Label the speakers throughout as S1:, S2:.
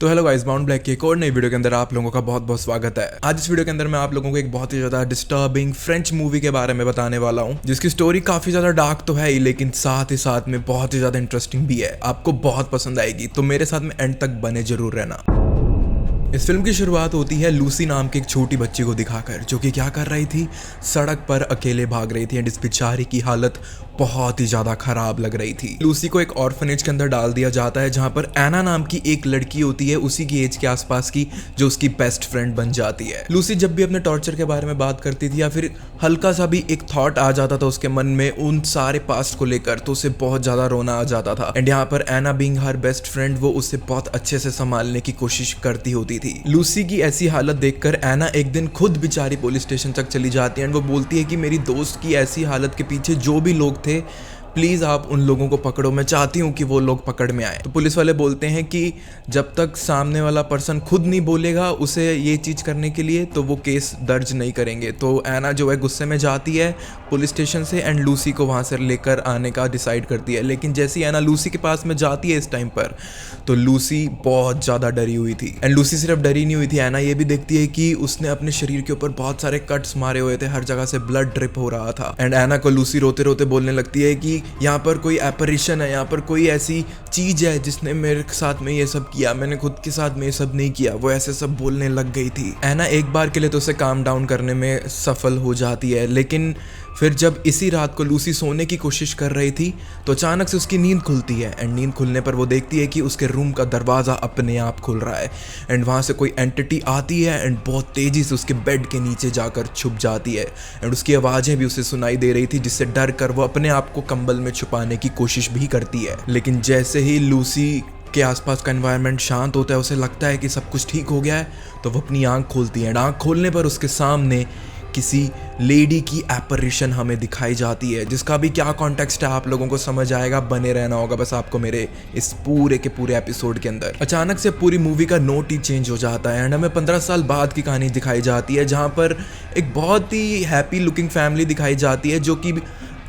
S1: तो hello guys, bound black की एक और नई वीडियो के अंदर आप लोगों का बहुत बहुत स्वागत है। आज इस वीडियो के अंदर मैं आप लोगों को एक बहुत ही ज्यादा डिस्टर्बिंग फ्रेंच मूवी के बारे में बताने वाला हूं, जिसकी स्टोरी काफी ज्यादा डार्क तो है ही, लेकिन साथ ही साथ में बहुत ही ज्यादा इंटरेस्टिंग भी है। आपको बहुत पसंद आएगी, तो मेरे साथ में एंड तक बने जरूर रहना। इस फिल्म की शुरुआत होती है लूसी नाम की एक छोटी बच्ची को दिखाकर, जो कि क्या कर रही थी, सड़क पर अकेले भाग रही थी एंड इस बेचारी की हालत बहुत ही ज्यादा खराब लग रही थी। लूसी को एक ऑर्फनेज के अंदर डाल दिया जाता है, जहां पर एना नाम की एक लड़की होती है उसी की एज के आसपास की, जो उसकी बेस्ट फ्रेंड बन जाती है। लूसी जब भी अपने टॉर्चर के बारे में बात करती थी या फिर हल्का सा भी एक थॉट आ जाता था उसके मन में उन सारे पास्ट को लेकर, तो उसे बहुत ज्यादा रोना आ जाता था। एंड यहाँ पर एना बीइंग हर बेस्ट फ्रेंड, वो उसे बहुत अच्छे से संभालने की कोशिश करती होती थी। लूसी की ऐसी हालत देखकर एना एक दिन खुद बेचारी पुलिस स्टेशन तक चली जाती है एंड वो बोलती है कि मेरी दोस्त की ऐसी हालत के पीछे जो भी लोग थे, प्लीज आप उन लोगों को पकड़ो, मैं चाहती हूँ कि वो लोग पकड़ में आए। तो पुलिस वाले बोलते हैं कि जब तक सामने वाला पर्सन खुद नहीं बोलेगा उसे ये चीज करने के लिए, तो वो केस दर्ज नहीं करेंगे। तो एना जो है गुस्से में जाती है पुलिस स्टेशन से एंड लूसी को वहां से लेकर आने का डिसाइड करती है। लेकिन जैसे ही एना लूसी के पास में जाती है इस टाइम पर, तो लूसी बहुत ज्यादा डरी हुई थी। एंड लूसी सिर्फ डरी नहीं हुई थी, एना ये भी देखती है कि उसने अपने शरीर के ऊपर बहुत सारे कट्स मारे हुए थे, हर जगह से ब्लड ड्रिप हो रहा था। एंड एना को लूसी रोते रोते बोलने लगती है कि यहाँ पर कोई एपरिशन है, यहाँ पर कोई ऐसी चीज है जिसने मेरे साथ में ये सब किया, मैंने खुद के साथ में ये सब नहीं किया। वो ऐसे सब बोलने लग गई थी। एना एक बार के लिए तो उसे काम डाउन करने में सफल हो जाती है, लेकिन फिर जब इसी रात को लूसी सोने की कोशिश कर रही थी, तो अचानक से उसकी नींद खुलती है एंड नींद खुलने पर वो देखती है कि उसके रूम का दरवाज़ा अपने आप खुल रहा है एंड वहाँ से कोई एंटिटी आती है एंड बहुत तेज़ी से उसके बेड के नीचे जाकर छुप जाती है एंड उसकी आवाज़ें भी उसे सुनाई दे रही थी, जिससे डर कर वो अपने आप को कंबल में छुपाने की कोशिश भी करती है। लेकिन जैसे ही लूसी के आसपास का एनवायरनमेंट शांत होता है, उसे लगता है कि सब कुछ ठीक हो गया है, तो वो अपनी आंख खोलती है। आंख खोलने पर उसके सामने किसी लेडी की एपरिशन हमें दिखाई जाती है, जिसका भी क्या कॉन्टेक्स्ट है आप लोगों को समझ आएगा, बने रहना होगा बस आपको मेरे इस पूरे के पूरे एपिसोड के अंदर। अचानक से पूरी मूवी का नोट ही चेंज हो जाता है एंड हमें 15 साल बाद की कहानी दिखाई जाती है, जहाँ पर एक बहुत ही हैप्पी लुकिंग फैमिली दिखाई जाती है, जो कि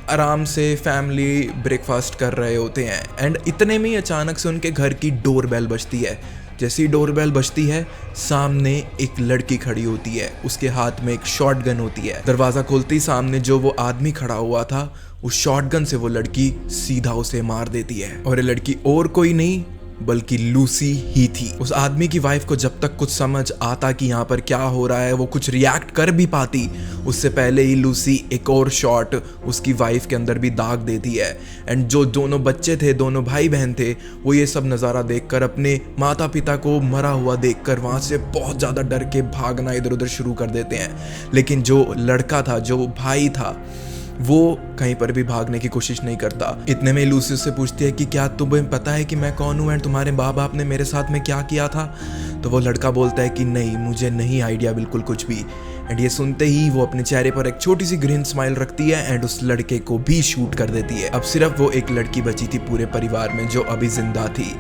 S1: आराम से फैमिली ब्रेकफास्ट कर रहे होते हैं। एंड इतने में ही अचानक से उनके घर की डोरबेल बजती है। जैसी डोरबेल बजती है, सामने एक लड़की खड़ी होती है, उसके हाथ में एक शॉटगन होती है। दरवाजा खोलते ही सामने जो वो आदमी खड़ा हुआ था, उस शॉटगन से वो लड़की सीधा उसे मार देती है। और ये लड़की और कोई नहीं बल्कि लूसी ही थी। उस आदमी की वाइफ को जब तक कुछ समझ आता कि यहाँ पर क्या हो रहा है, वो कुछ रिएक्ट कर भी पाती, उससे पहले ही लूसी एक और शॉट उसकी वाइफ के अंदर भी दाग देती है। एंड जो दोनों बच्चे थे, दोनों भाई बहन थे, वो ये सब नज़ारा देखकर, अपने माता पिता को मरा हुआ देखकर वहाँ से बहुत ज़्यादा डर के भागना इधर उधर शुरू कर देते हैं। लेकिन जो लड़का था, जो भाई था, वो कहीं पर भी भागने की कोशिश नहीं करता। इतने में लूसी उससे पूछती है कि क्या तुम्हें पता है कि मैं कौन हूँ एंड तुम्हारे माँ बाप ने मेरे साथ में क्या किया था? तो वो लड़का बोलता है कि नहीं, मुझे नहीं आइडिया बिल्कुल कुछ भी। एंड ये सुनते ही वो अपने चेहरे पर एक छोटी सी ग्रीन स्माइल रखती है एंड उस लड़के को भी शूट कर देती है। अब सिर्फ वो एक लड़की बची थी पूरे परिवार में जो अभी जिंदा थी।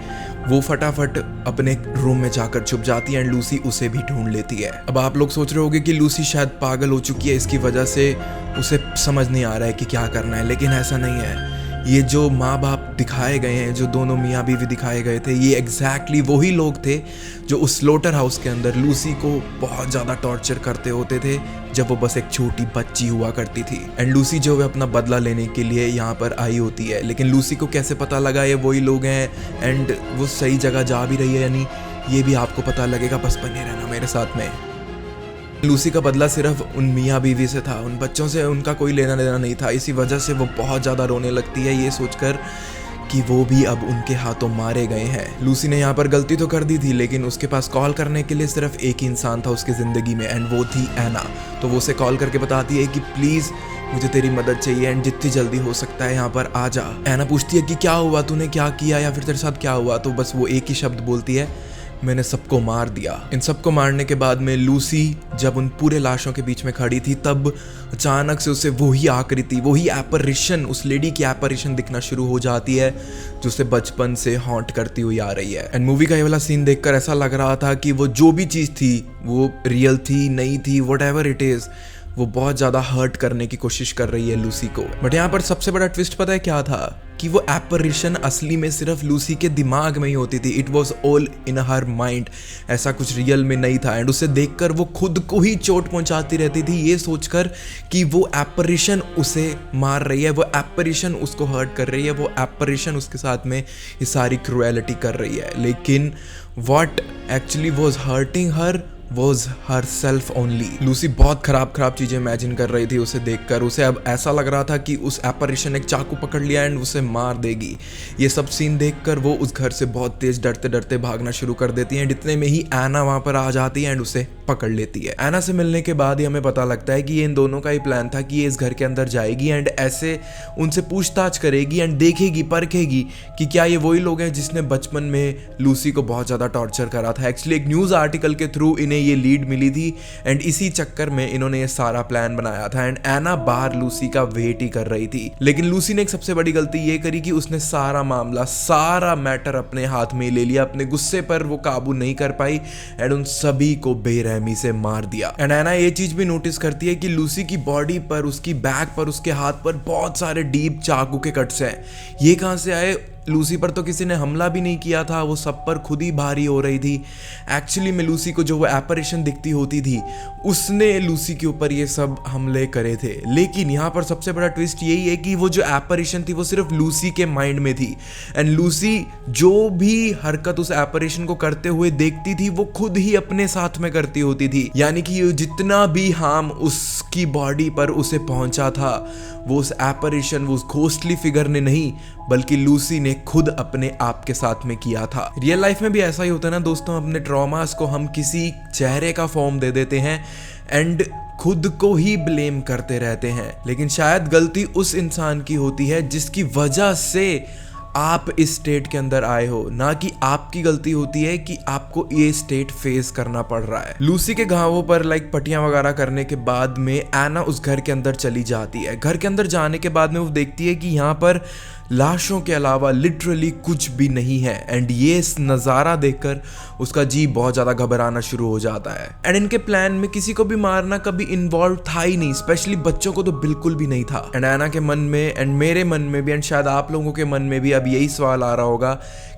S1: वो फटाफट अपने रूम में जाकर छुप जाती है एंड लूसी उसे भी ढूंढ लेती है। अब आप लोग सोच रहे होंगे कि लूसी शायद पागल हो चुकी है, इसकी वजह से उसे समझ नहीं आ रहा है कि क्या करना है, लेकिन ऐसा नहीं है। ये जो माँ बाप दिखाए गए हैं, जो दोनों मियाँ बीवी दिखाए गए थे, ये एग्जैक्टली वही लोग थे जो उस स्लोटर हाउस के अंदर लूसी को बहुत ज़्यादा टॉर्चर करते होते थे जब वो बस एक छोटी बच्ची हुआ करती थी। एंड लूसी जो है अपना बदला लेने के लिए यहाँ पर आई होती है, लेकिन लूसी को कैसे पता लगा ये वही लोग हैं एंड वो सही जगह जा भी रही है या नहीं, ये भी आपको पता लगेगा, बस बने रहना मेरे साथ में। लूसी का बदला सिर्फ उन मियाँ बीवी से था, उन बच्चों से उनका कोई लेना देना नहीं था। इसी वजह से वो बहुत ज़्यादा रोने लगती है, ये सोचकर कि वो भी अब उनके हाथों मारे गए हैं। लूसी ने यहाँ पर गलती तो कर दी थी, लेकिन उसके पास कॉल करने के लिए सिर्फ एक ही इंसान था उसकी ज़िंदगी में एंड वो थी एना। तो वो उसे कॉल करके बताती है कि प्लीज़ मुझे तेरी मदद चाहिए एंड जितनी जल्दी हो सकता है यहाँ पर आ जा। एना पूछती है कि क्या हुआ, तूने क्या किया या फिर तेरे साथ क्या हुआ? तो बस वो एक ही शब्द बोलती है, मैंने सबको मार दिया। इन सबको मारने के बाद में लूसी जब उन पूरे लाशों के बीच में खड़ी थी, तब अचानक से उसे वही आकृति, वही एपरिशन, उस लेडी की एपरिशन दिखना शुरू हो जाती है जो उसे बचपन से हॉन्ट करती हुई आ रही है। एंड मूवी का ये वाला सीन देखकर ऐसा लग रहा था कि वो जो भी चीज़ थी वो रियल थी, नहीं थी, व्हाटएवर इट इज़, वो बहुत ज़्यादा हर्ट करने की कोशिश कर रही है लूसी को। बट यहाँ पर सबसे बड़ा ट्विस्ट पता है क्या था, कि वो एपरिशन असली में सिर्फ लूसी के दिमाग में ही होती थी। It was all in her mind, ऐसा कुछ रियल में नहीं था। एंड उसे देखकर वो खुद को ही चोट पहुंचाती रहती थी, ये सोचकर कि वो एपरिशन उसे मार रही है, वो एपरिशन उसको हर्ट कर रही है, वो एपरिशन उसके साथ में ये सारी क्रूएलिटी कर रही है। लेकिन what actually was hurting her was her self only. Lucy बहुत खराब चीजें इमेजिन कर रही थी उसे देखकर। उसे अब ऐसा लग रहा था कि उस एपरिशन एक चाकू पकड़ लिया एंड उसे मार देगी। ये सब सीन देखकर वो उस घर से बहुत तेज डरते डरते भागना शुरू कर देती है। इतने में ही एना वहां पर आ जाती है एंड उसे पकड़ लेती है। एना से मिलने के बाद ही हमें पता लगता है कि ये इन दोनों का ही प्लान था कि ये इस घर के अंदर जाएगी एंड ऐसे उनसे पूछताछ करेगी एंड देखेगी, परखेगी कि क्या ये वही लोग हैं जिसने बचपन में लूसी को बहुत ज्यादा टॉर्चर करा था। एक्चुअली एक न्यूज आर्टिकल के थ्रू इन्हें ये लीड मिली थी एंड इसी चक्कर में इन्होंने ये सारा प्लान बनाया था। एंड एना बाहर लूसी का वेट ही कर रही थी। लेकिन लूसी ने एक सबसे बड़ी गलती ये करी कि उसने सारा मामला, सारा मैटर अपने हाथ में ले लिया। अपने गुस्से पर वो काबू नहीं कर पाई एंड उन सभी को बेरहमी से मार दिया। एंड एना ये चीज भी नोटिस करती है कि लूसी की बॉडी पर, उसकी बैक पर, उसके हाथ पर बहुत सारे डीप चाकू के कट्स हैं। ये कहां से आए? लूसी पर तो किसी ने हमला भी नहीं किया था, वो सब पर खुद ही भारी हो रही थी। एक्चुअली में लूसी को जो वो एपरिशन दिखती होती थी, उसने लूसी के ऊपर ये सब हमले करे थे। लेकिन यहाँ पर सबसे बड़ा ट्विस्ट यही है कि वो जो एपरिशन थी वो सिर्फ लूसी के माइंड में थी। एंड लूसी जो भी हरकत उस एपरिशन को करते हुए देखती थी वो खुद ही अपने साथ में करती होती थी। यानी कि जितना भी हार्म उसकी बॉडी पर उसे पहुंचा था वो उस एपरिशन, वो उस घोस्टली फिगर ने नहीं बल्कि लूसी ने खुद अपने आप के साथ में किया था। रियल लाइफ में भी ऐसा ही होता है ना दोस्तों, अपने ट्रॉमास को हम किसी चेहरे का फॉर्म दे देते हैं एंड खुद को ही ब्लेम करते रहते हैं। लेकिन शायद गलती उस इंसान की होती है जिसकी वजह से आप इस स्टेट के अंदर आए हो, ना कि आपकी गलती होती है कि आपको ये स्टेट फेस करना पड़ रहा है। लूसी के घावों पर पट्टियां वगैरह करने के बाद में एना उस घर के अंदर चली जाती है। घर के अंदर जाने के बाद में वो देखती है कि यहाँ पर लाशों के अलावा लिटरली कुछ भी नहीं है। एंड ये नज़ारा देखकर उसका जी बहुत ज़्यादा घबराना शुरू हो जाता है। एंड इनके प्लान में किसी को भी मारना कभी इन्वॉल्व था ही नहीं, स्पेशली बच्चों को तो बिल्कुल भी नहीं था। एंड एना के मन में एंड मेरे मन में भी एंड शायद आप लोगों के मन में भी अब यही सवाल आ रहा होगा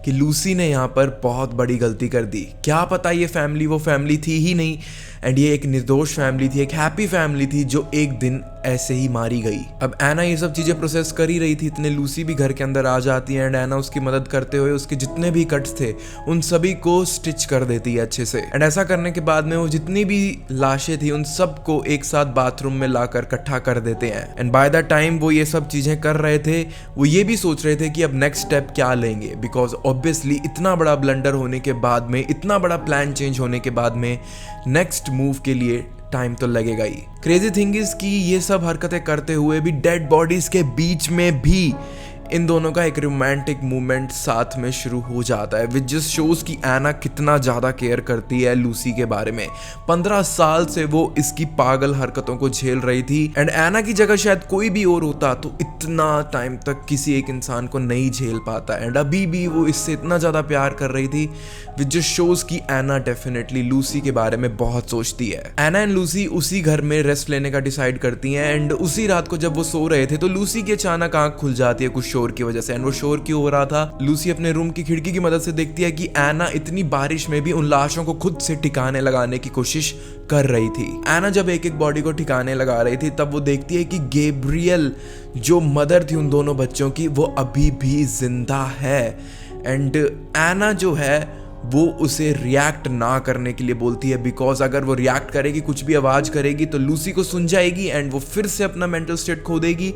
S1: कि लूसी ने यहाँ पर बहुत बड़ी गलती कर दी। क्या पता ये फैमिली वो फैमिली थी ही नहीं एंड ये एक निर्दोष फैमिली थी, एक हैप्पी फैमिली थी जो एक दिन ऐसे ही मारी गई। अब एना ये सब चीजें प्रोसेस कर ही रही थी, इतने लूसी भी घर के अंदर आ जाती है एंड एना उसकी मदद करते हुए उसके जितने भी कट्स थे उन सभी को स्टिच कर देती है अच्छे से। एंड ऐसा करने के बाद में वो जितनी भी लाशें थी उन सबको एक साथ बाथरूम में लाकर इकट्ठा कर देते हैं। एंड बाय द टाइम वो ये सब चीजें कर रहे थे वो ये भी सोच रहे थे कि अब नेक्स्ट स्टेप क्या लेंगे, बिकॉज ऑब्वियसली इतना बड़ा ब्लंडर होने के बाद में, इतना बड़ा प्लान चेंज होने के बाद में नेक्स्ट मूव के लिए टाइम तो लगेगा ही। क्रेजी थिंग इज कि ये सब हरकतें करते हुए भी डेड बॉडीज के बीच में भी इन दोनों का एक रोमांटिक मूवमेंट साथ में शुरू हो जाता है, विच जस्ट शोज कि एना कितना ज्यादा केयर करती है लूसी के बारे में। 15 साल से वो इसकी पागल हरकतों को झेल रही थी एंड एना की जगह शायद कोई भी और होता तो इतना टाइम तक किसी एक इंसान को नहीं झेल पाता। एंड अभी भी वो इससे इतना ज्यादा प्यार कर रही थी, विच जस्ट शोज कि एना डेफिनेटली लूसी के बारे में बहुत सोचती है। एना एंड लूसी उसी घर में रेस्ट लेने का डिसाइड करती हैं एंड उसी रात को जब वो सो रहे थे तो लूसी की अचानक आंख खुल जाती है कुछ शोर की वजह से। एंड वो शोर क्यों हो रहा था, लूसी अपने रूम की खिड़की की मदद से देखती है कि एना इतनी बारिश में भी उन लाशों को खुद से ठिकाने लगाने की कोशिश कर रही थी। एना जब एक एक बॉडी को ठिकाने लगा रही थी तब वो देखती है कि गैब्रियल जो मदर थी उन दोनों बच्चों की वो अभी भी जिंदा है। एंड एना जो है वो उसे रिएक्ट ना करने के लिए बोलती है, बिकॉज अगर वो रिएक्ट करेगी, कुछ भी आवाज करेगी तो लूसी को सुन जाएगी एंड वो फिर से अपना मेंटल स्टेट खो देगी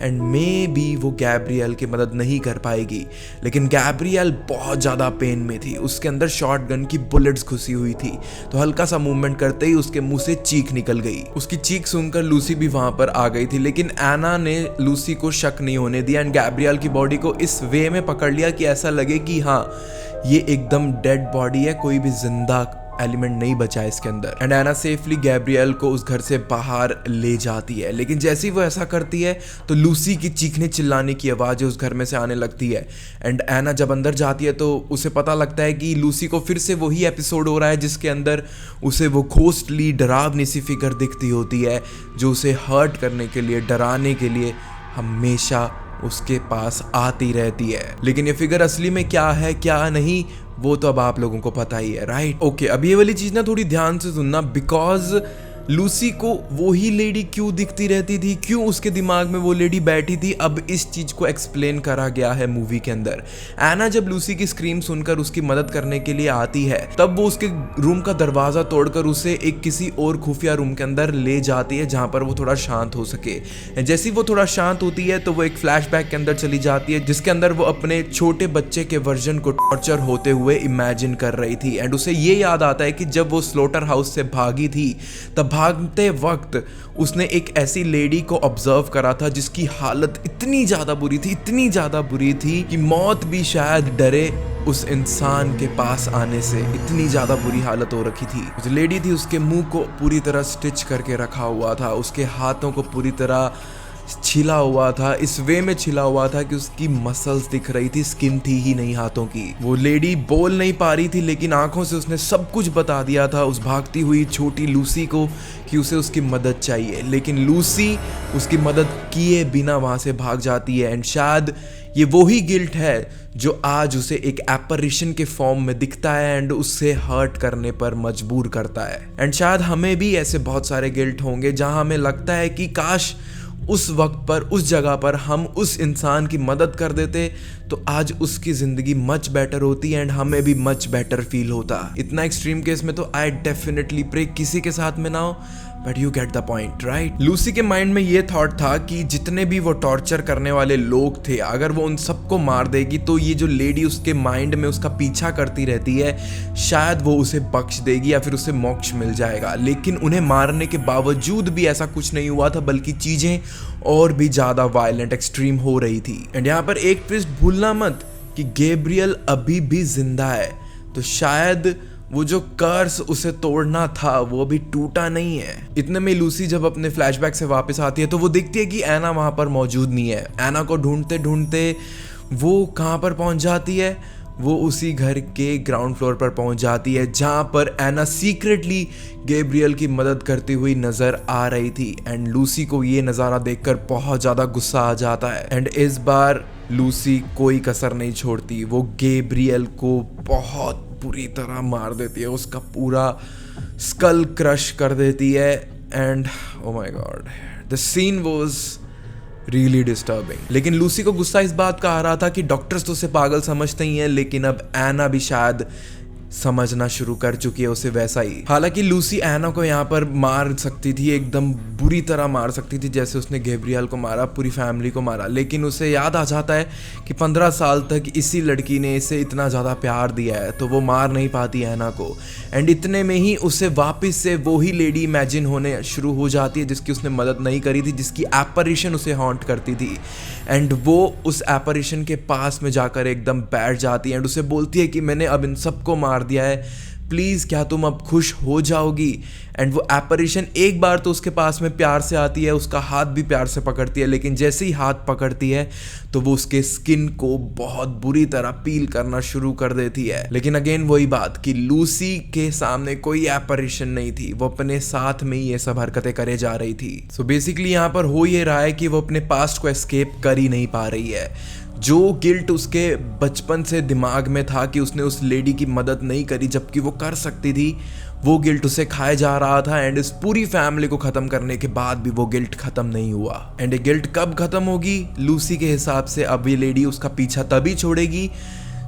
S1: एंड मे बी वो गैब्रियल की मदद नहीं कर पाएगी। लेकिन गैब्रियल बहुत ज्यादा पेन में थी, उसके अंदर शॉटगन की बुलेट्स घुसी हुई थी, तो हल्का सा मूवमेंट करते ही उसके मुंह से चीख निकल गई। उसकी चीख सुनकर लूसी भी वहां पर आ गई थी, लेकिन एना ने लूसी को शक नहीं होने दिया एंड गैब्रियल की बॉडी को इस वे में पकड़ लिया कि ऐसा लगे कि हाँ ये एकदम डेड बॉडी है, कोई भी जिंदा एलिमेंट नहीं बचा है इसके अंदर। एंड एना सेफली गैब्रियल को उस घर से बाहर ले जाती है, लेकिन जैसे ही वो ऐसा करती है तो लूसी की चीखने चिल्लाने की आवाज़ उस घर में से आने लगती है। एंड एना जब अंदर जाती है तो उसे पता लगता है कि लूसी को फिर से वही एपिसोड हो रहा है जिसके अंदर उसे वो घोस्टली डरावनी सी फिगर दिखती होती है जो उसे हर्ट करने के लिए, डराने के लिए हमेशा उसके पास आती रहती है। लेकिन ये फिगर असली में क्या है क्या नहीं वो तो अब आप लोगों को पता ही है, राइट? ओके, अब ये वाली चीज ना थोड़ी ध्यान से सुनना, बिकॉज लूसी को वो ही लेडी क्यों दिखती रहती थी, क्यों उसके दिमाग में वो लेडी बैठी थी, अब इस चीज को एक्सप्लेन करा गया है मूवी के अंदर। एना जब लूसी की स्क्रीम सुनकर उसकी मदद करने के लिए आती है तब वो उसके रूम का दरवाजा तोड़कर उसे एक किसी और खुफिया रूम के अंदर ले जाती है जहां पर वो थोड़ा शांत हो सके। जैसे ही वो थोड़ा शांत होती है तो वो एक फ्लैशबैक के अंदर चली जाती है जिसके अंदर वो अपने छोटे बच्चे के वर्जन को टॉर्चर होते हुए इमेजिन कर रही थी। एंड उसे ये याद आता है कि जब वो स्लॉटर हाउस से भागी थी तब भागते वक्त उसने एक ऐसी लेडी को ऑब्जर्व करा था जिसकी हालत इतनी ज्यादा बुरी थी, इतनी ज्यादा बुरी थी कि मौत भी शायद डरे उस इंसान के पास आने से, इतनी ज्यादा बुरी हालत हो रखी थी। जो लेडी थी उसके मुंह को पूरी तरह स्टिच करके रखा हुआ था, उसके हाथों को पूरी तरह छिला हुआ था, इस वे में छिला हुआ था कि उसकी मसल्स दिख रही थी, स्किन थी ही नहीं हाथों की। वो लेडी बोल नहीं पा रही थी लेकिन आंखों से उसने सब कुछ बता दिया था उस भागती हुई छोटी लूसी को कि उसे उसकी मदद चाहिए। लेकिन लूसी उसकी मदद किए बिना वहां से भाग जाती है। एंड शायद ये वही गिल्ट है जो आज उसे एक एपरिशन के फॉर्म में दिखता है एंड उससे हर्ट करने पर मजबूर करता है। एंड शायद हमें भी ऐसे बहुत सारे गिल्ट होंगे जहां हमें लगता है कि काश उस वक्त पर, उस जगह पर हम उस इंसान की मदद कर देते तो आज उसकी जिंदगी मच बेटर होती एंड हमें भी मच बेटर फील होता। इतना एक्सट्रीम केस में तो आई डेफिनेटली प्रे किसी के साथ में ना हो, but you get the point, right? Lucy के माइंड में ये थॉट था कि जितने भी वो टॉर्चर करने वाले लोग थे अगर वो उन सबको मार देगी तो ये जो लेडी उसके माइंड में उसका पीछा करती रहती है शायद वो उसे बख्श देगी या फिर उसे मोक्ष मिल जाएगा। लेकिन उन्हें मारने के बावजूद भी ऐसा कुछ नहीं हुआ था, बल्कि चीजें और भी ज्यादा वायलेंट, एक्सट्रीम हो रही थी। एंड यहाँ पर एक ट्विस्ट भूलना मत कि गैब्रियल अभी भी जिंदा है, तो शायद वो जो कर्स उसे तोड़ना था वो भी टूटा नहीं है। इतने में लूसी जब अपने फ्लैशबैक से वापस आती है तो वो देखती है कि एना वहां पर मौजूद नहीं है। एना को ढूंढते ढूंढते वो कहां पर पहुंच जाती है, वो उसी घर के ग्राउंड फ्लोर पर पहुंच जाती है जहां पर एना सीक्रेटली गैब्रियल की मदद करती हुई नजर आ रही थी। एंड लूसी को ये नज़ारा देखकर बहुत ज़्यादा गुस्सा आ जाता है एंड इस बार लूसी कोई कसर नहीं छोड़ती, वो गैब्रियल को बहुत बुरी तरह मार देती है, उसका पूरा स्कल क्रश कर देती है। And oh my god, the scene was really disturbing. लेकिन लूसी को गुस्सा इस बात का आ रहा था कि डॉक्टर्स तो उसे पागल समझते ही हैं, लेकिन अब एना भी शायद समझना शुरू कर चुकी है उसे वैसा ही। हालांकि लूसी एना को यहाँ पर मार सकती थी, एकदम बुरी तरह मार सकती थी जैसे उसने गैब्रियल को मारा, पूरी फैमिली को मारा, लेकिन उसे याद आ जाता है कि 15 साल तक इसी लड़की ने इसे इतना ज़्यादा प्यार दिया है तो वो मार नहीं पाती एना को। एंड इतने में ही उसे वापस से वही लेडी इमेजिन होने शुरू हो जाती है जिसकी उसने मदद नहीं करी थी, जिसकी एपरिशन उसे हॉन्ट करती थी। एंड वो उस एपरिशन के पास में जाकर एकदम बैठ जाती है एंड उसे बोलती है कि मैंने अब इन सबको मार दिया है, प्लीज़ क्या तुम अब खुश हो जाओगी। एंड वो एपरिशन एक बार तो उसके पास में प्यार से आती है, उसका हाथ भी प्यार से पकड़ती है, लेकिन जैसे ही हाथ पकड़ती है तो वो उसके स्किन को बहुत बुरी तरह पील करना शुरू कर देती है। लेकिन अगेन वही बात कि लूसी के सामने कोई एपरिशन नहीं थी, वो अपने साथ में ही ये सब हरकतें करे जा रही थी। सो बेसिकली यहाँ पर हो ये रहा है कि वो अपने पास्ट को एस्केप कर ही नहीं पा रही है। जो गिल्ट उसके बचपन से दिमाग में था कि उसने उस लेडी की मदद नहीं करी जबकि वो कर सकती थी, वो गिल्ट उसे खाए जा रहा था। एंड इस पूरी फैमिली को खत्म करने के बाद भी वो गिल्ट खत्म नहीं हुआ। एंड ये गिल्ट कब खत्म होगी? लूसी के हिसाब से अब ये लेडी उसका पीछा तभी छोड़ेगी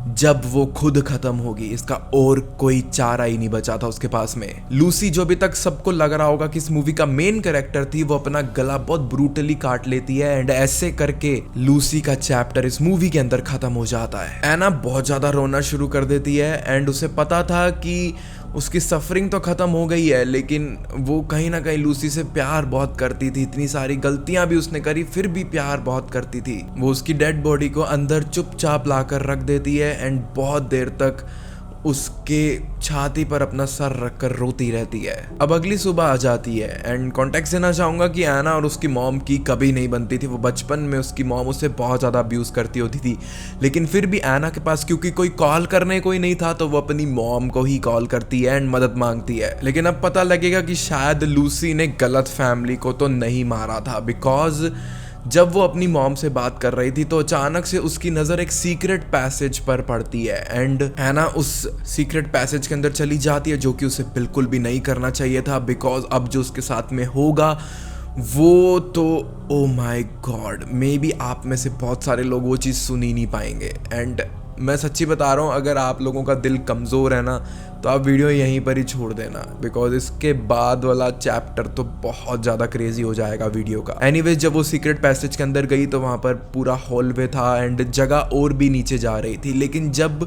S1: जब वो खुद खत्म होगी। इसका और कोई चारा ही नहीं बचा था उसके पास में। लूसी, जो अभी तक सबको लग रहा होगा कि इस मूवी का मेन कैरेक्टर थी, वो अपना गला बहुत ब्रूटली काट लेती है एंड ऐसे करके लूसी का चैप्टर इस मूवी के अंदर खत्म हो जाता है। एना बहुत ज्यादा रोना शुरू कर देती है एंड उसे पता था कि उसकी सफरिंग तो खत्म हो गई है, लेकिन वो कहीं ना कहीं लूसी से प्यार बहुत करती थी। इतनी सारी गलतियां भी उसने करी, फिर भी प्यार बहुत करती थी। वो उसकी डेड बॉडी को अंदर चुपचाप लाकर रख देती है एंड बहुत देर तक उसके छाती पर अपना सर रखकर रोती रहती है। अब अगली सुबह आ जाती है एंड कॉन्टेक्स्ट देना चाहूंगा कि एना और उसकी मॉम की कभी नहीं बनती थी। वो बचपन में उसकी मॉम उसे बहुत ज़्यादा अब्यूज़ करती होती थी, लेकिन फिर भी एना के पास क्योंकि कोई कॉल करने कोई नहीं था तो वो अपनी मॉम को ही कॉल करती है एंड मदद मांगती है। लेकिन अब पता लगेगा कि शायद लूसी ने गलत फैमिली को तो नहीं मारा था, बिकॉज जब वो अपनी मॉम से बात कर रही थी तो अचानक से उसकी नज़र एक सीक्रेट पैसेज पर पड़ती है एंड एना उस सीक्रेट पैसेज के अंदर चली जाती है, जो कि उसे बिल्कुल भी नहीं करना चाहिए था, बिकॉज अब जो उसके साथ में होगा वो तो ओ माय गॉड, मे बी आप में से बहुत सारे लोग वो चीज़ सुन ही नहीं पाएंगे। एंड मैं सच्ची बता रहा हूँ, अगर आप लोगों का दिल कमज़ोर है ना तो आप वीडियो यहीं पर ही छोड़ देना, बिकॉज इसके बाद वाला चैप्टर तो बहुत ज़्यादा क्रेजी हो जाएगा वीडियो का। एनीवेज, जब वो सीक्रेट पैसेज के अंदर गई तो वहाँ पर पूरा हॉलवे था एंड जगह और भी नीचे जा रही थी, लेकिन जब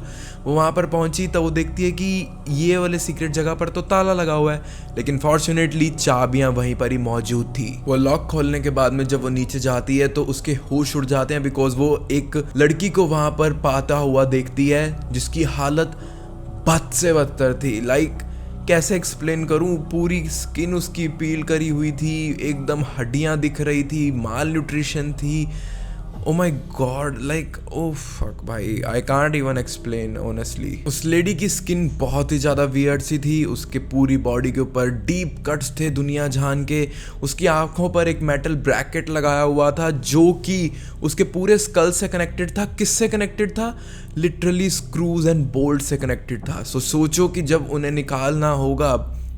S1: वो वहाँ पर पहुँची तो वो देखती है कि ये वाले सीक्रेट जगह पर तो ताला लगा हुआ है, लेकिन फॉर्चुनेटली चाबियाँ वहीं पर ही मौजूद थी। वो लॉक खोलने के बाद में जब वो नीचे जाती है तो उसके होश उड़ जाते हैं, बिकॉज वो एक लड़की को वहाँ पर पाता हुआ देखती है जिसकी हालत बद से बदतर थी। लाइक कैसे एक्सप्लेन करूं, पूरी स्किन उसकी पील करी हुई थी, एकदम हड्डियां दिख रही थी, माल न्यूट्रिशन थी। ओ my god, like oh fuck भाई, I can't even explain honestly. उस लेडी की स्किन बहुत ही ज़्यादा वियर्ड सी थी, उसके पूरी बॉडी के ऊपर डीप कट्स थे दुनिया जहान के, उसकी आंखों पर एक मेटल ब्रैकेट लगाया हुआ था जो कि उसके पूरे स्कल से कनेक्टेड था। किससे कनेक्टेड था? लिटरली स्क्रूज एंड बोल्ट से कनेक्टेड था। सो सोचो कि जब उन्हें निकालना होगा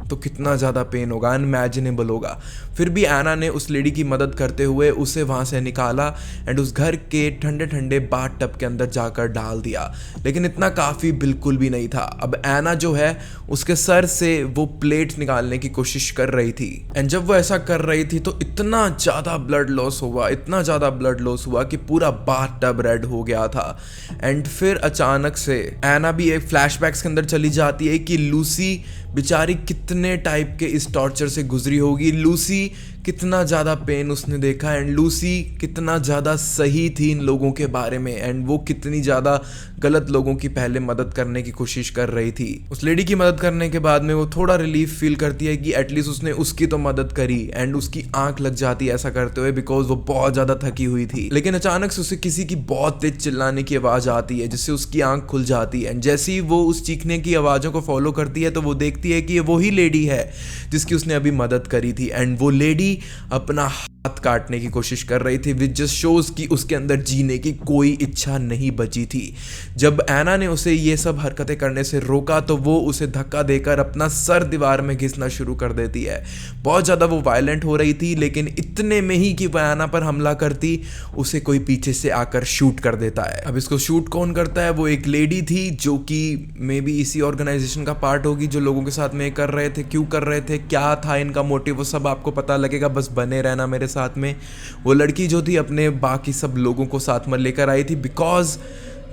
S1: तो कितना ज़्यादा पेन होगा, अनइमेजिनेबल होगा। फिर भी एना ने उस लेडी की मदद करते हुए उसे वहाँ से निकाला एंड उस घर के ठंडे ठंडे बाथ टब के अंदर जाकर डाल दिया, लेकिन इतना काफ़ी बिल्कुल भी नहीं था। अब एना जो है उसके सर से वो प्लेट निकालने की कोशिश कर रही थी एंड जब वो ऐसा कर रही थी तो इतना ज़्यादा ब्लड लॉस हुआ, इतना ज़्यादा ब्लड लॉस हुआ कि पूरा बाथ टब रेड हो गया था। एंड फिर अचानक से एना भी एक फ्लैशबैक्स के अंदर चली जाती है कि लूसी बेचारी कितने टाइप के इस टॉर्चर से गुजरी होगी, लूसी कितना ज़्यादा पेन उसने देखा एंड लूसी कितना ज़्यादा सही थी इन लोगों के बारे में एंड वो कितनी ज़्यादा गलत लोगों की पहले मदद करने की कोशिश कर रही थी। उस लेडी की मदद करने के बाद में वो थोड़ा रिलीफ फील करती है कि एटलीस्ट उसने उसकी तो मदद करी एंड उसकी आंख लग जाती है ऐसा करते हुए, बिकॉज वो बहुत ज़्यादा थकी हुई थी। लेकिन अचानक से उसे किसी की बहुत तेज चिल्लाने की आवाज़ आती है जिससे उसकी आंख खुल जाती है एंड जैसे ही वो उस चीखने की आवाज़ों को फॉलो करती है तो वो देखती है कि ये वही लेडी है जिसकी उसने अभी मदद करी थी एंड वो लेडी अपना हाथ काटने की कोशिश कर रही थी, विच जस्ट शोज कि उसके अंदर जीने की कोई इच्छा नहीं बची थी। जब एना ने उसे ये सब हरकतें करने से रोका तो वो उसे धक्का देकर अपना सर दीवार में घिसना शुरू कर देती है। बहुत ज़्यादा वो वायलेंट हो रही थी, लेकिन इतने में ही कि वह एना पर हमला करती उसे कोई पीछे से आकर शूट कर देता है। अब इसको शूट कौन करता है? वो एक लेडी थी जो कि मे बी इसी ऑर्गेनाइजेशन का पार्ट होगी, जो लोगों के साथ में कर रहे थे, क्यों कर रहे थे, क्या था इनका मोटिव, वो सब आपको पता लगेगा, बस बने रहना मेरे साथ में। वो लड़की जो थी अपने बाकी सब लोगों को साथ में लेकर आई थी, बिकॉज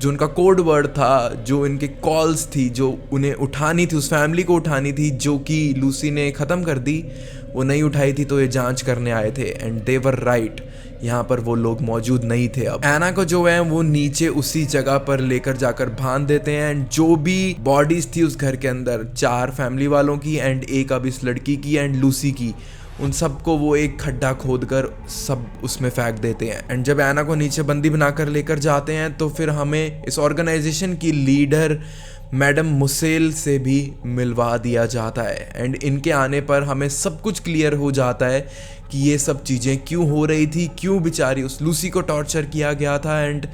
S1: जो उनका कोड वर्ड था, जो इनके कॉल्स थी जो उन्हें उठानी थी, उस फैमिली को उठानी थी जो कि लूसी ने ख़त्म कर दी, वो नहीं उठाई थी, तो ये जांच करने आए थे एंड दे वर राइट, यहाँ पर वो लोग मौजूद नहीं थे। अब एना को जो है वो नीचे उसी जगह पर लेकर जाकर बांध देते हैं एंड जो भी बॉडीज थी उस घर के अंदर, 4 फैमिली वालों की एंड एक अब इस लड़की की एंड लूसी की, उन सबको वो एक खड्डा खोदकर सब उसमें फेंक देते हैं। एंड जब एना को नीचे बंदी बनाकर लेकर जाते हैं तो फिर हमें इस ऑर्गेनाइजेशन की लीडर मैडम मुसेल से भी मिलवा दिया जाता है एंड इनके आने पर हमें सब कुछ क्लियर हो जाता है कि ये सब चीज़ें क्यों हो रही थी, क्यों बेचारी उस लूसी को टॉर्चर किया गया था and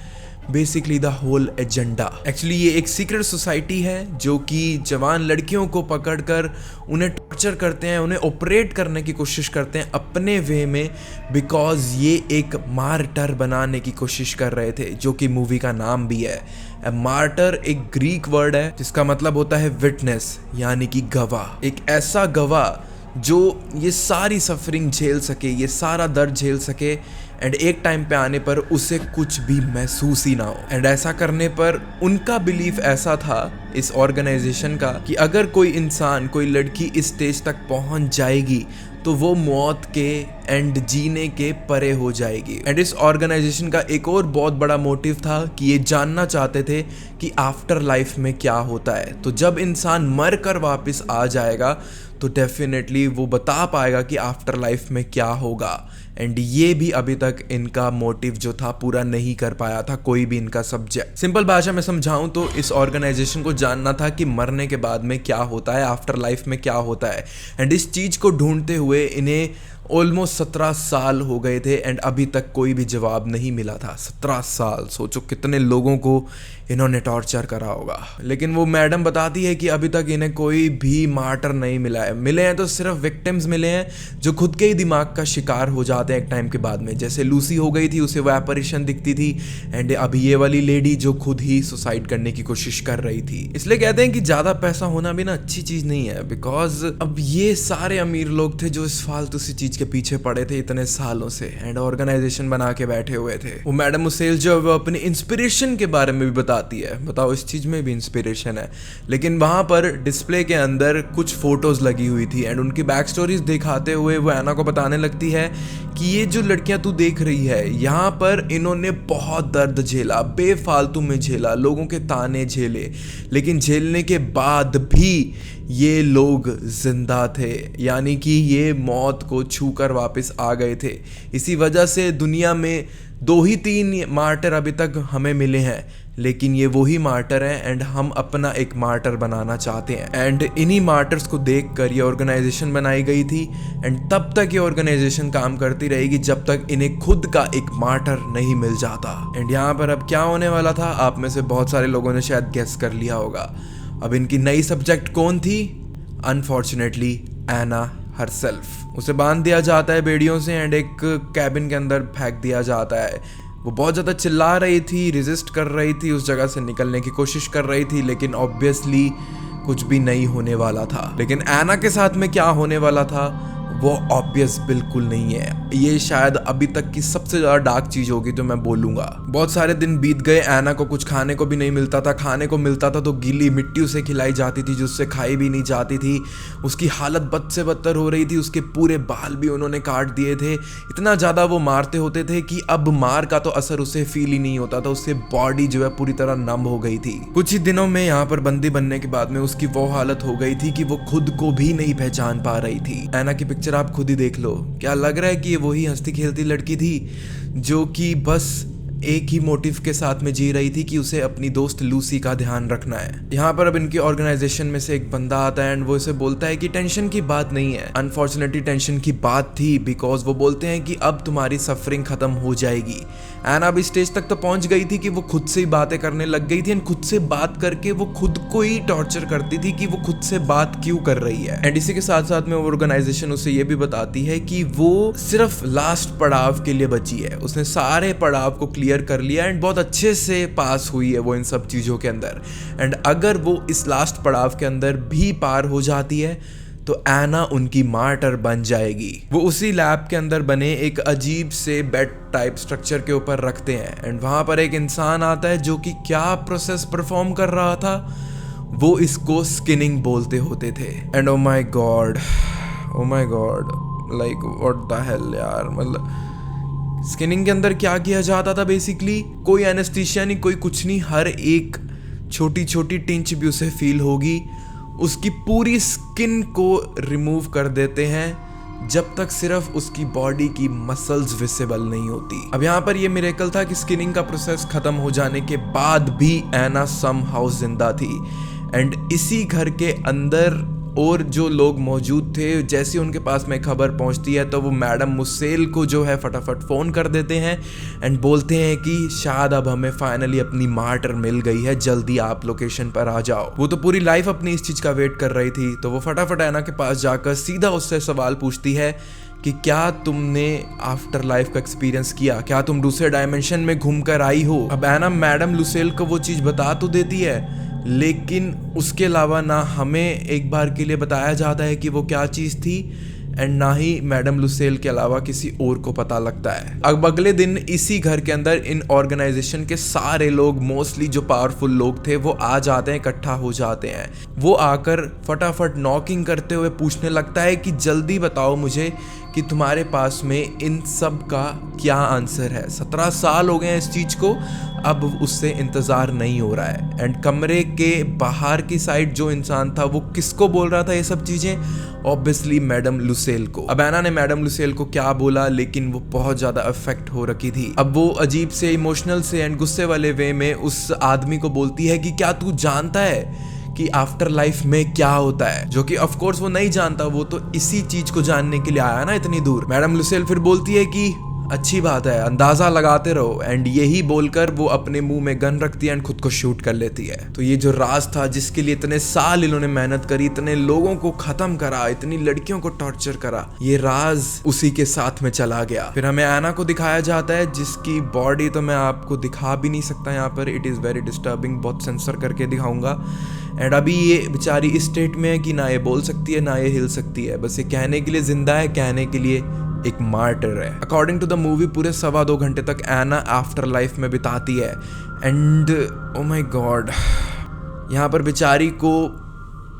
S1: basically the whole agenda. Actually ये एक सीक्रेट सोसाइटी है जो कि जवान लड़कियों को पकड़कर उन्हें टॉर्चर करते हैं, उन्हें ऑपरेट करने की कोशिश करते हैं अपने वे में, बिकॉज ये एक मार्टर बनाने की कोशिश कर रहे थे, जो कि मूवी का नाम भी है। मार्टर एक ग्रीक वर्ड है जिसका मतलब होता है विटनेस, यानी कि गवाह। एक ऐसा गवाह जो ये सारी सफरिंग झेल सके, ये सारा दर्द झेल सके एंड एक टाइम पे आने पर उसे कुछ भी महसूस ही ना हो। एंड ऐसा करने पर उनका बिलीफ ऐसा था इस ऑर्गेनाइजेशन का कि अगर कोई इंसान, कोई लड़की इस स्टेज तक पहुंच जाएगी तो वो मौत के एंड जीने के परे हो जाएगी। एंड इस ऑर्गेनाइजेशन का एक और बहुत बड़ा मोटिव था कि ये जानना चाहते थे कि आफ्टर लाइफ में क्या होता है। तो जब इंसान मर कर वापस आ जाएगा तो डेफिनेटली वो बता पाएगा कि आफ्टर लाइफ में क्या होगा। एंड ये भी अभी तक इनका मोटिव जो था पूरा नहीं कर पाया था कोई भी इनका सब्जेक्ट। सिंपल भाषा में समझाऊं तो इस ऑर्गेनाइजेशन को जानना था कि मरने के बाद में क्या होता है, आफ्टर लाइफ में क्या होता है। एंड इस चीज़ को ढूंढते हुए इन्हें ऑलमोस्ट 17 साल हो गए थे एंड अभी तक कोई भी जवाब नहीं मिला था। 17 साल, सोचो कितने लोगों को इन्होंने टॉर्चर करा होगा। लेकिन वो मैडम बताती है कि अभी तक इन्हें कोई भी मार्टर नहीं मिला है। मिले हैं तो सिर्फ विक्टिम्स मिले हैं जो खुद के ही दिमाग का शिकार हो जाते हैं एक टाइम के बाद में। जैसे लूसी हो गई थी, उसे वो एपरिशन दिखती थी। एंड अभी ये वाली लेडी जो खुद ही सुसाइड करने की कोशिश कर रही थी। इसलिए कहते हैं कि ज़्यादा पैसा होना भी ना अच्छी चीज़ नहीं है, बिकॉज अब ये सारे अमीर लोग थे जो इस फालतू सी चीज़ के पीछे पड़े थे इतने सालों से एंड ऑर्गेनाइजेशन बना के बैठे हुए थे। वो मैडम मुसेल जो वो अपने इंस्पिरेशन के बारे में भी बताती है। बताओ, इस चीज में भी इंस्पिरेशन है। लेकिन वहां पर डिस्प्ले के अंदर कुछ फोटोज लगी हुई थी एंड उनकी बैक स्टोरीज दिखाते हुए वो एना को बताने लगती है कि ये जो लड़कियां तू देख रही है, यहाँ पर इन्होंने बहुत दर्द झेला, बेफालतू में झेला, लोगों के ताने झेले, लेकिन झेलने के बाद भी ये लोग जिंदा थे। यानी कि ये मौत को छूकर वापस आ गए थे। इसी वजह से दुनिया में 2 ही 3 मार्टर अभी तक हमें मिले हैं, लेकिन ये वही मार्टर हैं एंड हम अपना एक मार्टर बनाना चाहते हैं। एंड इन्हीं मार्टर्स को देखकर ये ऑर्गेनाइजेशन बनाई गई थी एंड तब तक ये ऑर्गेनाइजेशन काम करती रहेगी जब तक इन्हें खुद का एक मार्टर नहीं मिल जाता। एंड यहाँ पर अब क्या होने वाला था, आप में से बहुत सारे लोगों ने शायद गेस कर लिया होगा। अब इनकी नई सब्जेक्ट कौन थी? अनफॉर्चुनेटली एना हरसेल्फ। उसे बांध दिया जाता है बेड़ियों से एंड एक कैबिन के अंदर फेंक दिया जाता है। वो बहुत ज़्यादा चिल्ला रही थी, रेजिस्ट कर रही थी, उस जगह से निकलने की कोशिश कर रही थी, लेकिन ऑब्वियसली कुछ भी नहीं होने वाला था। लेकिन एना के साथ में क्या होने वाला था वो ऑब्वियस बिल्कुल नहीं है। ये शायद अभी तक की सबसे ज़्यादा डार्क चीज़ होगी जो मैं बोलूँगा। बहुत सारे दिन बीत गए, एना को कुछ खाने को भी नहीं मिलता था। खाने को मिलता था तो गीली मिट्टी उसे खिलाई जाती थी जो उससे खाई भी नहीं जाती थी। उसकी हालत बद से बदतर हो रही थी, उसके पूरे बाल भी उन्होंने काट दिए थे। इतना ज़्यादा वो मारते होते थे कि अब मार का तो असर उसे फील ही नहीं होता था। उससे बॉडी जो है पूरी तरह नम हो गई थी। कुछ ही दिनों में यहाँ पर बंदी बनने के बाद में उसकी वो हालत हो गई थी कि वो खुद को भी नहीं पहचान पा रही थी। एना की पिक्चर आप खुद ही देख लो। क्या लग रहा है कि ये वही हंसती खेलती लड़की थी जो कि बस एक ही मोटिव के साथ में जी रही थी कि उसे अपनी दोस्त लूसी का ध्यान रखना है। यहाँ पर अब इनकी ऑर्गेनाइजेशन में से एक बंदा आता है एंड वो इसे बोलता है कि टेंशन की बात नहीं है। अनफॉर्चुनेटली टेंशन की बात थी, बिकॉज वो बोलते हैं कि अब तुम्हारी सफरिंग खत्म हो जाएगी। एना अब स्टेज तक तो पहुंच गई थी कि वो खुद से ही बातें करने लग गई थी एंड खुद से बात करके वो खुद को ही टॉर्चर करती थी कि वो खुद से बात क्यों कर रही है। एंड इसी के साथ साथ में ऑर्गेनाइजेशन उसे ये भी बताती है कि वो सिर्फ लास्ट पड़ाव के लिए बची है। उसने सारे पड़ाव को क्लियर कर लिया एंड बहुत अच्छे से पास हुई है वो इन सब चीज़ों के अंदर। एंड अगर वो इस लास्ट पड़ाव के अंदर भी पार हो जाती है तो एना उनकी मार्टर बन जाएगी। वो उसी लैब के अंदर बने एक अजीब से बेड टाइप स्ट्रक्चर के ऊपर रखते हैं एंड वहाँ पर एक इंसान आता है जो कि क्या प्रोसेस परफॉर्म कर रहा था, वो इसको स्किनिंग बोलते होते थे। And oh my god, like what the hell यार। मतलब स्किनिंग के अंदर क्या किया जाता था बेसिकली, कोई एनेस्थीसिया नहीं, कोई कुछ नहीं, हर एक छोटी छोटी टिंच भी उसे फील होगी। उसकी पूरी स्किन को रिमूव कर देते हैं जब तक सिर्फ उसकी बॉडी की मसल्स विजिबल नहीं होती। अब यहाँ पर ये मिरेकल था कि स्किनिंग का प्रोसेस खत्म हो जाने के बाद भी एना समहाउ जिंदा थी। एंड इसी घर के अंदर और जो लोग मौजूद थे, जैसे उनके पास में खबर पहुंचती है तो वो मैडम मुसेल को जो है फटाफट फ़ोन कर देते हैं एंड बोलते हैं कि शायद अब हमें फाइनली अपनी मार्टर मिल गई है, जल्दी आप लोकेशन पर आ जाओ। वो तो पूरी लाइफ अपनी इस चीज़ का वेट कर रही थी, तो वो फटाफट एना के पास जाकर सीधा उससे सवाल पूछती है कि क्या तुमने आफ्टर लाइफ का एक्सपीरियंस किया, क्या तुम दूसरे डायमेंशन में घूम कर आई हो। अब एना मैडम लुसेल को वो चीज़ बता तो देती है, लेकिन उसके अलावा ना हमें एक बार के लिए बताया जाता है कि वो क्या चीज़ थी एंड ना ही मैडम लुसेल के अलावा किसी और को पता लगता है। अब अगले दिन इसी घर के अंदर इन ऑर्गेनाइजेशन के सारे लोग, मोस्टली जो पावरफुल लोग थे, वो आ जाते हैं, इकट्ठा हो जाते हैं। वो आकर फटाफट नॉकिंग करते हुए पूछने लगता है कि जल्दी बताओ मुझे कि तुम्हारे पास में इन सब का क्या आंसर है। 17 साल हो गए हैं इस चीज को, अब उससे इंतजार नहीं हो रहा है। एंड कमरे के बाहर की साइड जो इंसान था वो किसको बोल रहा था ये सब चीजें? ऑब्वियसली मैडम लुसेल को। अब एना ने मैडम लुसेल को क्या बोला, लेकिन वो बहुत ज्यादा अफेक्ट हो रखी थी। अब वो अजीब से इमोशनल से एंड गुस्से वाले वे में उस आदमी को बोलती है कि क्या तू जानता है कि आफ्टर लाइफ में क्या होता है? जो कि ऑफ कोर्स वो नहीं जानता, वो तो इसी चीज को जानने के लिए आया ना इतनी दूर। मैडम लुसेल फिर बोलती है कि अच्छी बात है, अंदाजा लगाते रहो। एंड यही बोलकर वो अपने मुंह में गन रखती है एंड खुद को शूट कर लेती है। तो ये जो राज था, जिसके लिए इतने साल इन्होंने मेहनत करी, इतने लोगों को खत्म करा, इतनी लड़कियों को टॉर्चर करा, ये राज उसी के साथ में चला गया। फिर हमें एना को दिखाया जाता है, जिसकी बॉडी तो मैं आपको दिखा भी नहीं सकता यहाँ पर, इट इज वेरी डिस्टर्बिंग, बहुत सेंसर करके दिखाऊंगा। एंड अभी ये बेचारी इस स्टेट में है कि ना ये बोल सकती है ना ये हिल सकती है, बस ये कहने के लिए जिंदा है, कहने के लिए एक मार्टर है। अकॉर्डिंग टू द मूवी पूरे 2.25 घंटे तक एना आफ्टर लाइफ में बिताती है। एंड ओ माय गॉड, यहाँ पर बेचारी को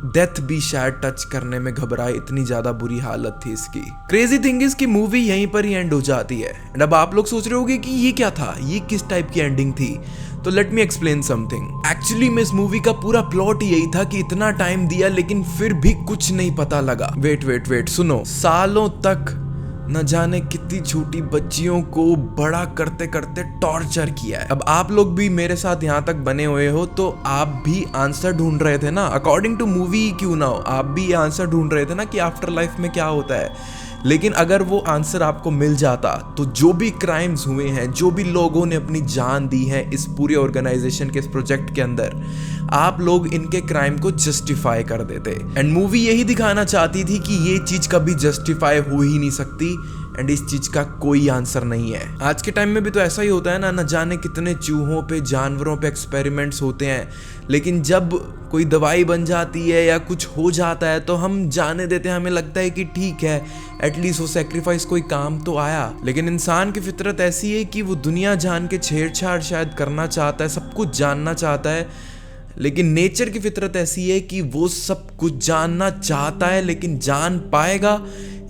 S1: डेथ भी शायद टच करने में घबराए, इतनी ज्यादा बुरी हालत थी इसकी। क्रेजी थिंग इज कि मूवी यहीं पर ही एंड हो जाती है। एंड अब आप लोग सोच रहे होंगे कि ये क्या था, ये किस टाइप की एंडिंग थी? तो let me explain something. Actually में इस मूवी का पूरा प्लॉट यही था कि इतना टाइम दिया लेकिन फिर भी कुछ नहीं पता लगा। वेट सुनो, सालों तक न जाने कितनी छोटी बच्चियों को बड़ा करते करते टॉर्चर किया है। अब आप लोग भी मेरे साथ यहाँ तक बने हुए हो, तो आप भी आंसर ढूंढ रहे थे ना, अकॉर्डिंग टू मूवी क्यों ना हो, आप भी आंसर ढूंढ रहे थे ना कि आफ्टर लाइफ में क्या होता है। लेकिन अगर वो आंसर आपको मिल जाता तो जो भी क्राइम्स हुए हैं, जो भी लोगों ने अपनी जान दी है इस पूरे ऑर्गेनाइजेशन के, इस प्रोजेक्ट के अंदर, आप लोग इनके क्राइम को जस्टिफाई कर देते। एंड मूवी यही दिखाना चाहती थी कि ये चीज कभी जस्टिफाई हो ही नहीं सकती एंड इस चीज का कोई आंसर नहीं है। आज के टाइम में भी तो ऐसा ही होता है ना, न जाने कितने चूहों पे, जानवरों पे एक्सपेरिमेंट्स होते हैं, लेकिन जब कोई दवाई बन जाती है या कुछ हो जाता है तो हम जाने देते हैं, हमें लगता है कि ठीक है, एटलीस्ट वो सेक्रीफाइस कोई काम तो आया। लेकिन इंसान की फितरत ऐसी है कि वो दुनिया जान के छेड़छाड़ शायद करना चाहता है, सब कुछ जानना चाहता है, लेकिन नेचर की फितरत ऐसी है कि वो सब कुछ जानना चाहता है लेकिन जान पाएगा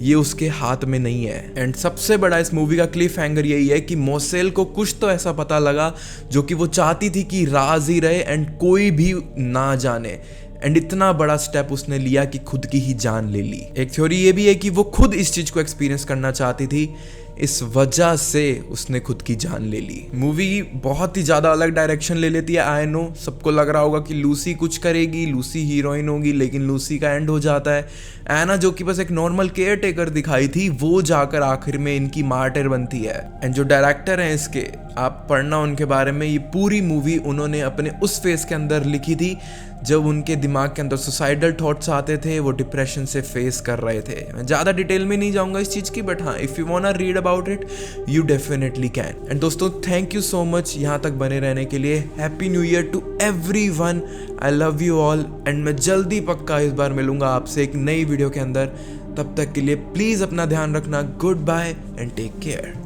S1: ये उसके हाथ में नहीं है। एंड सबसे बड़ा इस मूवी का क्लिफ हैंगर यही है कि मोसेल को कुछ तो ऐसा पता लगा जो कि वो चाहती थी कि राज ही रहे एंड कोई भी ना जाने। एंड इतना बड़ा स्टेप उसने लिया कि खुद की ही जान ले ली। एक थ्योरी ये भी है कि वो खुद इस चीज को एक्सपीरियंस करना चाहती थी, इस वजह से उसने खुद की जान ले ली। मूवी बहुत ही ज्यादा अलग डायरेक्शन ले लेती है, आई नो। सबको लग रहा होगा कि लूसी कुछ करेगी, लूसी हीरोइन होगी, लेकिन लूसी का एंड हो जाता है। एना जो कि बस एक नॉर्मल केयर टेकर दिखाई थी, वो जाकर आखिर में इनकी मार्टर बनती है। एंड जो डायरेक्टर हैं इसके, आप पढ़ना उनके बारे में, ये पूरी मूवी उन्होंने अपने उस फेस के अंदर लिखी थी जब उनके दिमाग के अंदर सुसाइडल थॉट्स आते थे, वो डिप्रेशन से फेस कर रहे थे। मैं ज़्यादा डिटेल में नहीं जाऊंगा इस चीज़ की, बट हाँ, if you want read about it you definitely can. And दोस्तों, थैंक यू सो मच यहाँ तक बने रहने के लिए। Happy new year to everyone, I love you all. And मैं जल्दी पक्का इस बार मिलूंगा आपसे एक नई वीडियो के अंदर। तब तक के लिए प्लीज़ अपना ध्यान रखना। Good bye and take care.